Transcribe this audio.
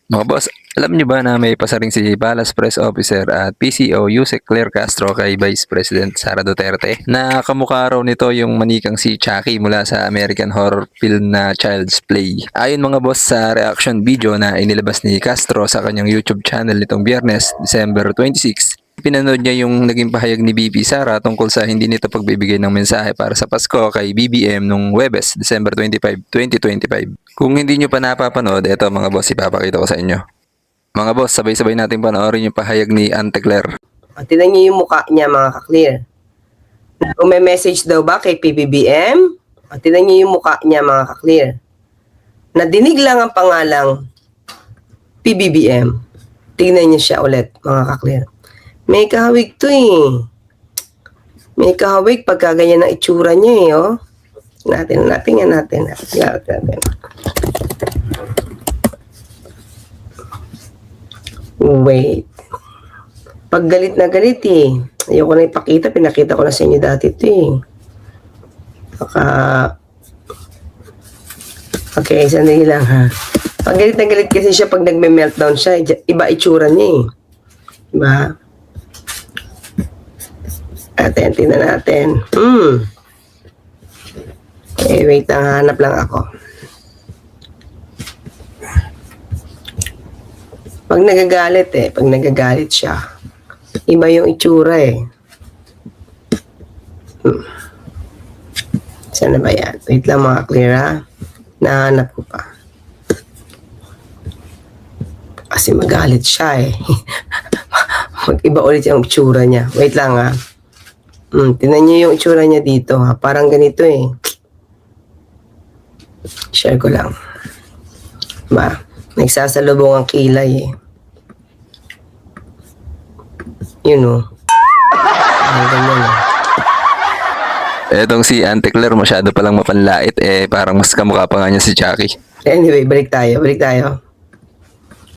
Mga boss, alam niyo ba na may pasaring si Palace Press Officer at PCO Yusek Claire Castro kay Vice President Sara Duterte na kamukha raw nito yung manikang si Chucky mula sa American horror film na Child's Play. Ayon mga boss sa reaction video na inilabas ni Castro sa kanyang YouTube channel nitong Biyernes, December 26, pinanood niya yung naging pahayag ni BP Sara tungkol sa hindi nito pagbibigay ng mensahe para sa Pasko kay BBM nung Huwebes, December 25, 2025. Kung hindi nyo pa napapanood, eto mga boss, ipapakita ko sa inyo. Mga boss, sabay-sabay natin panoorin yung pahayag ni Ante Claire. Tingnan niyo yung mukha niya mga ka-clear. Kung may message daw ba kay PBBM, tingnan niyo yung mukha niya mga ka-clear. Nadinig lang ang pangalang PBBM. Tingnan niyo siya ulit mga ka-clear. May kahawig to eh. May kahawig pagka ganyan ang itsura niya eh. Oh. Natin. Wait. Pag galit na galit eh. Ayoko na ipakita. Pinakita ko na sa inyo dati ito eh. Okay, sandali lang ha. Pag galit na galit kasi siya pag nagme-meltdown siya. Iba itsura niya eh. Diba? Tingnan natin. Okay, wait lang. Hanap lang ako. Pag nagagalit siya, iba yung itsura eh. Saan na ba yan? Wait lang mga clear ha. Nahanap ko pa. Kasi magalit siya eh. Mag-iba ulit yung itsura niya. Wait lang ha. Tingnan niyo yung itsura niya dito ha. Parang ganito eh. Share ko lang. Ba? Nagsasalubong ang kilay eh. Yun o. Ganyan eh. Etong si Ante Claire masyado palang mapanlait parang mas kamukha pa nga niya si Chucky. Anyway, balik tayo.